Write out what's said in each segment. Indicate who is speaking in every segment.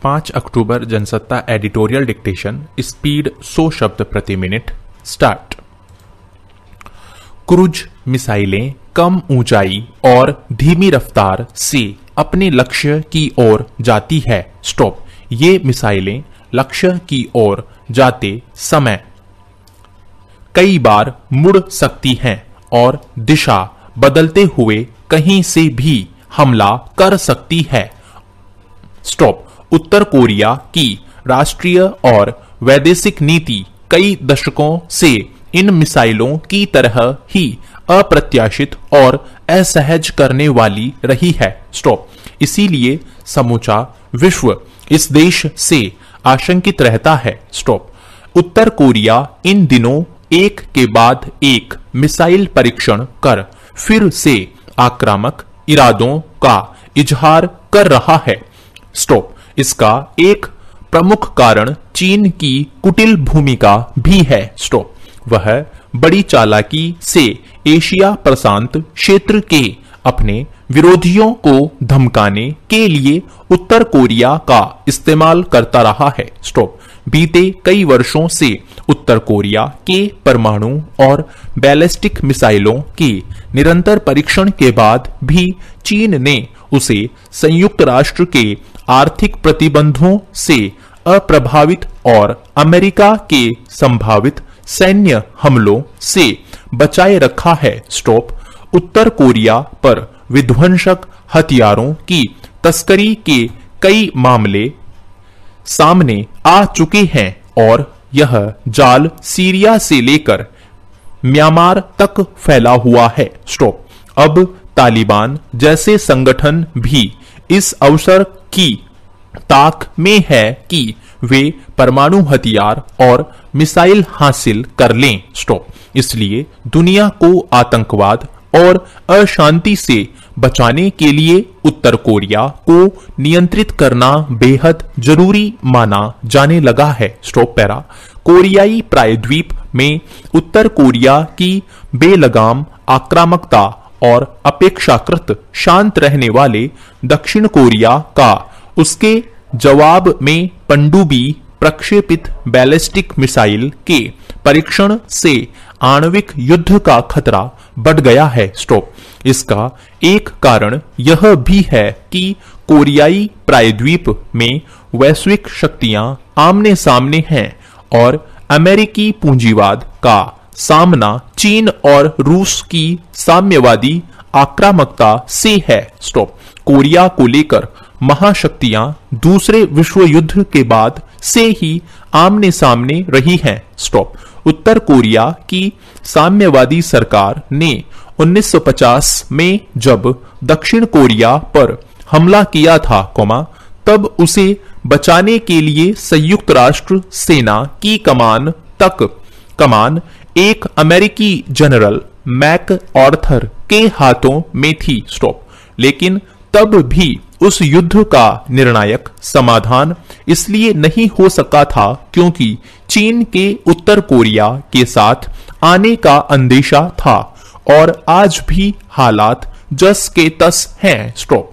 Speaker 1: 5 अक्टूबर Jansatta editorial dictation speed 100 शब्द प्रति minute start. Cruise मिसाइलें कम ऊंचाई और धीमी रफ्तार से अपने लक्ष्य की ओर जाती है। स्टॉप। ये मिसाइलें लक्ष्य की ओर जाते समय कई बार मुड़ सकती हैं और दिशा बदलते हुए कहीं से भी हमला कर सकती है। स्टॉप। उत्तर कोरिया की राष्ट्रीय और वैदेशिक नीति कई दशकों से इन मिसाइलों की तरह ही अप्रत्याशित और असहज करने वाली रही है। स्टॉप। इसीलिए समूचा विश्व इस देश से आशंकित रहता है। स्टॉप। उत्तर कोरिया इन दिनों एक के बाद एक मिसाइल परीक्षण कर फिर से आक्रामक इरादों का इजहार कर रहा है। स्टॉप। इसका एक प्रमुख कारण चीन की कुटिल भूमिका भी है। स्टॉप। वह बड़ी चालाकी से एशिया प्रशांत क्षेत्र के अपने विरोधियों को धमकाने के लिए उत्तर कोरिया का इस्तेमाल करता रहा है। स्टॉप। बीते कई वर्षों से उत्तर कोरिया के परमाणु और बैलिस्टिक मिसाइलों के निरंतर परीक्षण के बाद भी चीन ने उसे संयुक्त राष्ट्र के आर्थिक प्रतिबंधों से अप्रभावित और अमेरिका के संभावित सैन्य हमलों से बचाए रखा है। स्टॉप। उत्तर कोरिया पर विध्वंसक हथियारों की तस्करी के कई मामले सामने आ चुके हैं और यह जाल सीरिया से लेकर म्यांमार तक फैला हुआ है। स्टॉप। अब तालिबान जैसे संगठन भी इस अवसर की ताक में है कि वे परमाणु हथियार और मिसाइल हासिल कर लें। स्टॉप। इसलिए दुनिया को आतंकवाद और अशांति से बचाने के लिए उत्तर कोरिया को नियंत्रित करना बेहद जरूरी माना जाने लगा है। Stop para. कोरियाई प्रायद्वीप में उत्तर कोरिया की बेलगाम आक्रामकता और अपेक्षाकृत शांत रहने वाले दक्षिण कोरिया का उसके जवाब में पनडुब्बी प्रक्षेपित बैलिस्टिक मिसाइल के परीक्षण से आणविक युद्ध का खतरा बढ़ गया है। स्टॉप। इसका एक कारण यह भी है कि कोरियाई प्रायद्वीप में वैश्विक शक्तियां आमने सामने हैं और अमेरिकी पूंजीवाद का सामना चीन और रूस की साम्यवादी आक्रामकता से है। स्टॉप। कोरिया को लेकर महाशक्तियां दूसरे विश्व युद्ध के बाद से ही आमने सामने रही हैं। स्टॉप। उत्तर कोरिया की साम्यवादी सरकार ने 1950 में जब दक्षिण कोरिया पर हमला किया था, तब उसे बचाने के लिए संयुक्त राष्ट्र सेना की कमान एक अमेरिकी जनरल मैक आर्थर के हाथों में थी। स्टॉप। लेकिन तब भी उस युद्ध का निर्णायक समाधान इसलिए नहीं हो सका था क्योंकि चीन के उत्तर कोरिया के साथ आने का अंदेशा था और आज भी हालात जस के तस हैं। स्टॉप।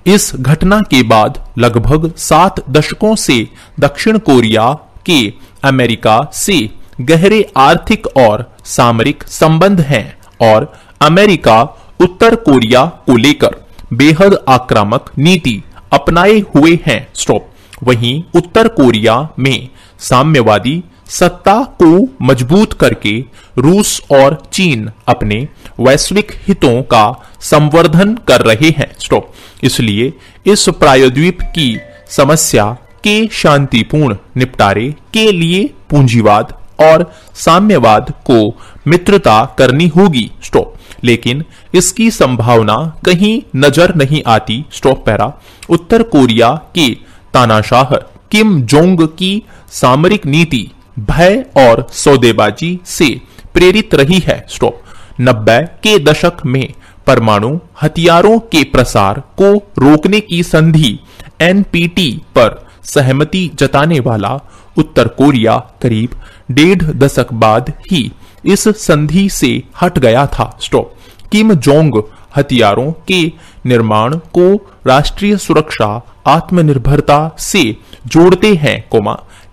Speaker 1: इस घटना के बाद लगभग 7 दशकों से दक्षिण कोरिया के अमेरिका से गहरे आर्थिक और सामरिक संबंध हैं और अमेरिका उत्तर कोरिया को लेकर बेहद आक्रामक नीति अपनाए हुए हैं। स्टॉप। वहीं उत्तर कोरिया में साम्यवादी सत्ता को मजबूत करके रूस और चीन अपने वैश्विक हितों का संवर्धन कर रहे हैं। स्टॉप। इसलिए इस प्रायद्वीप की समस्या के शांतिपूर्ण निपटारे के लिए पूंजीवाद और साम्यवाद को मित्रता करनी होगी। स्टॉप। लेकिन इसकी संभावना कहीं नजर नहीं आती। Stop para. उत्तर कोरिया के तानाशाह किम जोंग की सामरिक नीति भय और सौदेबाजी से प्रेरित रही है। स्टॉप। 90 के दशक में परमाणु हथियारों के प्रसार को रोकने की संधि NPT पर सहमति जताने वाला उत्तर कोरिया करीब 1.5 दशक बाद ही इस संधि से हट गया था। स्टॉप। किम जोंग हथियारों के निर्माण को राष्ट्रीय सुरक्षा आत्मनिर्भरता से जोड़ते हैं,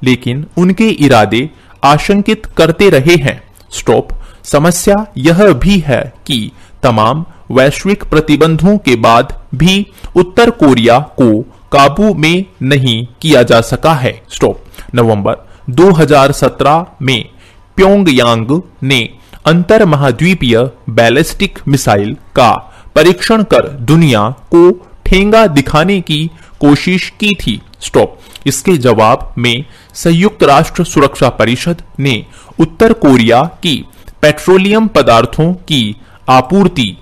Speaker 1: लेकिन उनके इरादे आशंकित करते रहे हैं। स्टॉप। समस्या यह भी है कि तमाम वैश्विक प्रतिबंधों के बाद भी उत्तर कोरिया को काबू में नहीं किया जा सका है। स्टॉप। नवंबर 2017 में प्योंगयांग ने अंतर महाद्वीपीय बैलिस्टिक मिसाइल का परीक्षण कर दुनिया को ठेंगा दिखाने की कोशिश की थी। स्टॉप। इसके जवाब में संयुक्त राष्ट्र सुरक्षा परिषद ने उत्तर कोरिया की पेट्रोलियम पदार्थों की आपूर्ति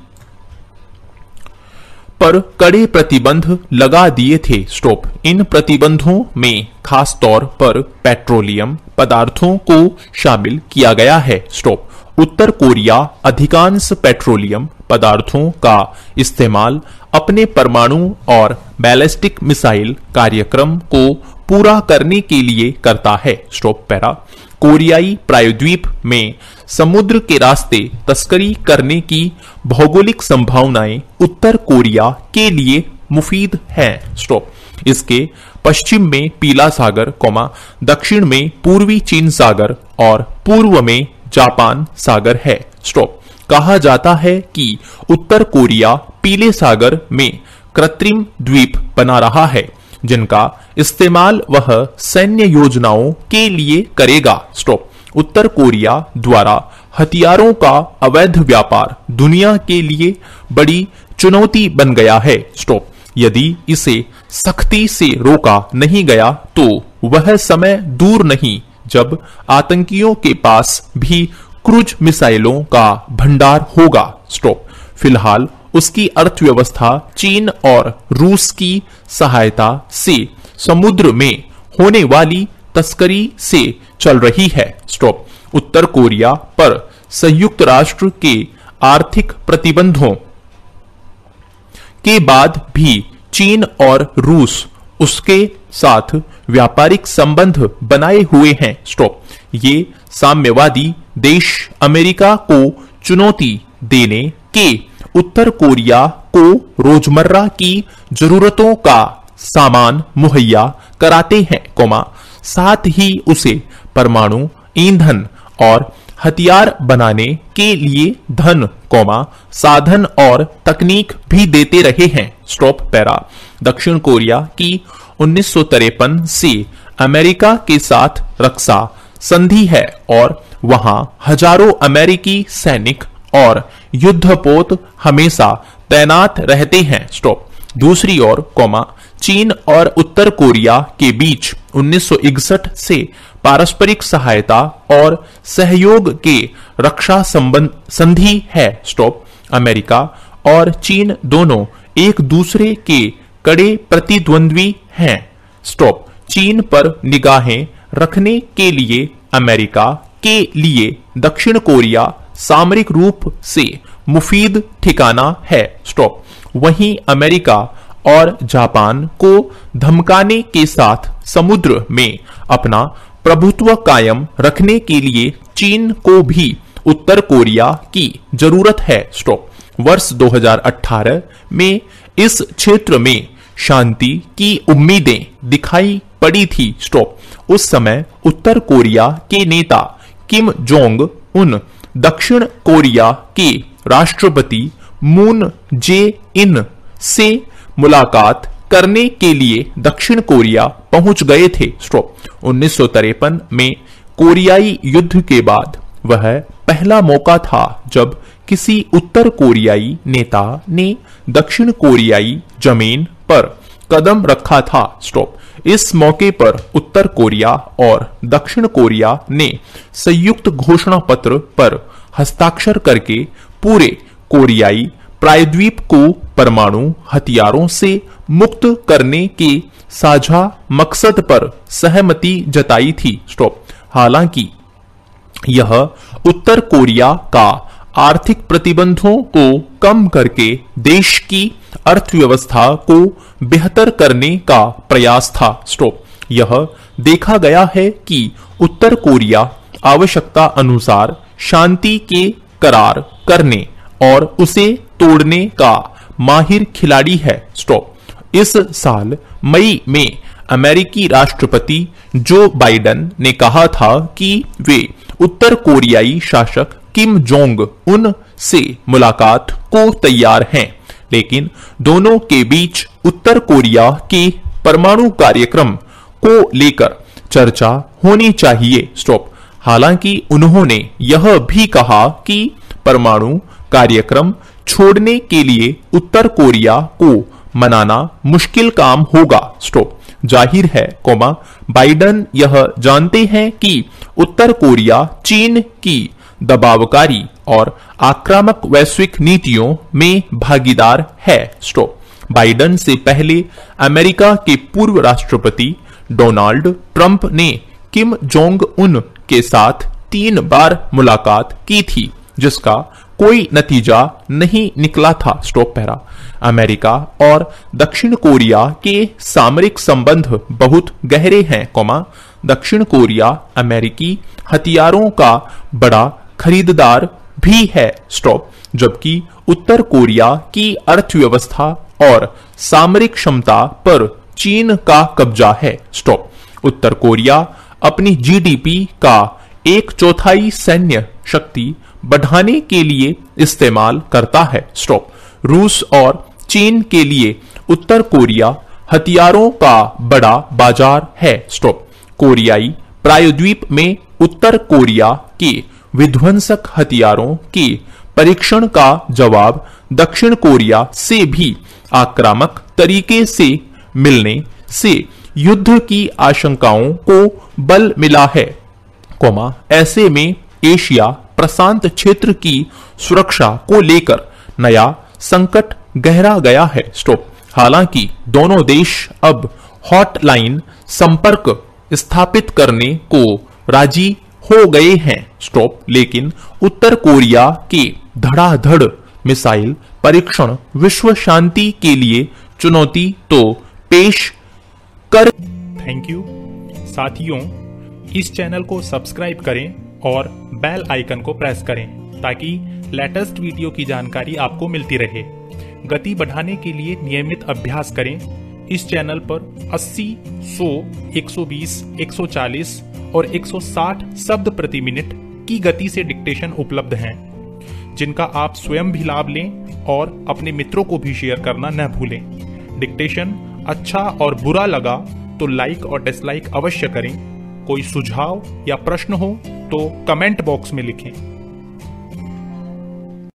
Speaker 1: पर कड़े प्रतिबंध लगा दिए थे। स्टॉप। इन प्रतिबंधों में खास तौर पर पेट्रोलियम पदार्थों को शामिल किया गया है। स्टॉप। उत्तर कोरिया अधिकांश पेट्रोलियम पदार्थों का इस्तेमाल अपने परमाणु और बैलिस्टिक मिसाइल कार्यक्रम को पूरा करने के लिए करता है। Stop para. कोरियाई प्रायद्वीप में समुद्र के रास्ते तस्करी करने की भौगोलिक संभावनाएं उत्तर कोरिया के लिए मुफीद हैं। स्टॉप। इसके पश्चिम में पीला सागर, दक्षिण में पूर्वी चीन सागर और पूर्व में जापान सागर है। स्टॉप। कहा जाता है कि उत्तर कोरिया पीले सागर में कृत्रिम द्वीप बना रहा है जिनका इस्तेमाल वह सैन्य योजनाओं के लिए करेगा। स्टॉप। उत्तर कोरिया द्वारा हथियारों का अवैध व्यापार दुनिया के लिए बड़ी चुनौती बन गया है। स्टॉप। यदि इसे सख्ती से रोका नहीं गया तो वह समय दूर नहीं जब आतंकियों के पास भी क्रूज मिसाइलों का भंडार होगा। स्टॉप। फिलहाल उसकी अर्थव्यवस्था चीन और रूस की सहायता से समुद्र में होने वाली तस्करी से चल रही है। स्टॉप। उत्तर कोरिया पर संयुक्त राष्ट्र के आर्थिक प्रतिबंधों के बाद भी चीन और रूस उसके साथ व्यापारिक संबंध बनाए हुए हैं। स्टॉप। ये साम्यवादी देश अमेरिका को चुनौती देने के उत्तर कोरिया को रोजमर्रा की जरूरतों का सामान मुहैया कराते हैं, साथ ही उसे परमाणु ईंधन और हथियार बनाने के लिए धन, साधन और तकनीक भी देते रहे हैं। Stop para. दक्षिण कोरिया की 1953 से अमेरिका के साथ रक्षा संधि है और वहां हजारों अमेरिकी सैनिक और युद्धपोत हमेशा तैनात रहते हैं। स्टॉप। दूसरी ओर, चीन और उत्तर कोरिया के बीच 1961 से पारस्परिक सहायता और सहयोग के रक्षा संबंध संधि है। स्टॉप। अमेरिका और चीन दोनों एक दूसरे के कड़े प्रतिद्वंद्वी हैं। स्टॉप। चीन पर निगाहें रखने के लिए अमेरिका के लिए दक्षिण कोरिया सामरिक रूप से मुफीद ठिकाना है। स्टॉप। वहीं अमेरिका और जापान को धमकाने के साथ समुद्र में अपना प्रभुत्व कायम रखने के लिए चीन को भी उत्तर कोरिया की जरूरत है। स्टॉप। वर्ष 2018 में इस क्षेत्र में शांति की उम्मीदें दिखाई पड़ी थी। स्टॉप। उस समय उत्तर कोरिया के नेता किम जोंग उन दक्षिण कोरिया के राष्ट्रपति मून जे इन से मुलाकात करने के लिए दक्षिण कोरिया पहुंच गए थे। स्टॉप। 1953 में कोरियाई युद्ध के बाद वह पहला मौका था जब किसी उत्तर कोरियाई नेता ने दक्षिण कोरियाई जमीन पर कदम रखा था। स्टॉप। इस मौके पर उत्तर कोरिया और दक्षिण कोरिया ने संयुक्त घोषणा पत्र पर हस्ताक्षर करके पूरे कोरियाई प्रायद्वीप को परमाणु हथियारों से मुक्त करने के साझा मकसद पर सहमति जताई थी। स्टॉप। हालांकि यह उत्तर कोरिया का आर्थिक प्रतिबंधों को कम करके देश की अर्थव्यवस्था को बेहतर करने का प्रयास था। स्टॉप। यह देखा गया है कि उत्तर कोरिया आवश्यकता अनुसार शांति के करार करने और उसे तोड़ने का माहिर खिलाड़ी है। स्टॉप। इस साल मई में अमेरिकी राष्ट्रपति जो बाइडेन ने कहा था कि वे उत्तर कोरियाई शासक किम जोंग उन से मुलाकात को तैयार हैं, लेकिन दोनों के बीच उत्तर कोरिया के परमाणु कार्यक्रम को लेकर चर्चा होनी चाहिए। स्टॉप। हालांकि उन्होंने यह भी कहा कि परमाणु कार्यक्रम छोड़ने के लिए उत्तर कोरिया को मनाना मुश्किल काम होगा। स्टॉप। जाहिर है, बाइडेन यह जानते हैं कि उत्तर कोरिया चीन की दबावकारी और आक्रामक वैश्विक नीतियों में भागीदार है। स्टॉप। बाइडेन से पहले अमेरिका के पूर्व राष्ट्रपति डोनाल्ड ट्रंप ने किम जोंग उन के साथ 3 बार मुलाकात की थी, जिसका कोई नतीजा नहीं निकला था। Stop para. अमेरिका और दक्षिण कोरिया के सामरिक संबंध बहुत गहरे हैं, दक्षिण कोरिया अमेरिकी हथियारों का बड़ा खरीदार भी है। स्टॉप। जबकि उत्तर कोरिया की अर्थव्यवस्था और सामरिक क्षमता पर चीन का कब्जा है। स्टॉप। उत्तर कोरिया अपनी जीडीपी का 1/4 सैन्य शक्ति बढ़ाने के लिए इस्तेमाल करता है। स्टॉप। रूस और चीन के लिए उत्तर कोरिया हथियारों का बड़ा बाजार है। स्टॉप। कोरियाई प्रायद्वीप में उत्तर कोरिया के विध्वंसक हथियारों के परीक्षण का जवाब दक्षिण कोरिया से भी आक्रामक तरीके से मिलने से युद्ध की आशंकाओं को बल मिला है, ऐसे में एशिया प्रशांत क्षेत्र की सुरक्षा को लेकर नया संकट गहरा गया है। स्टॉप। हालांकि दोनों देश अब हॉटलाइन संपर्क स्थापित करने को राजी हो गए हैं। स्टॉप। लेकिन उत्तर कोरिया के धड़ाधड़ मिसाइल परीक्षण विश्व शांति के लिए चुनौती तो पेश कर।
Speaker 2: थैंक यू साथियों, इस चैनल को सब्सक्राइब करें और बेल आइकन को प्रेस करें ताकि लेटेस्ट वीडियो की जानकारी आपको मिलती रहे। गति बढ़ाने के लिए नियमित अभ्यास करें। इस चैनल पर 80, 100, 120, 140 और 160 शब्द प्रति मिनट की गति से डिक्टेशन उपलब्ध हैं, जिनका आप स्वयं भी लाभ लें और अपने मित्रों को भी शेयर करना न भूलें। डिक्टेशन अच्छा और बुरा लगा तो लाइक और डिसलाइक अवश्य करें। कोई सुझाव या प्रश्न हो तो कमेंट बॉक्स में लिखें।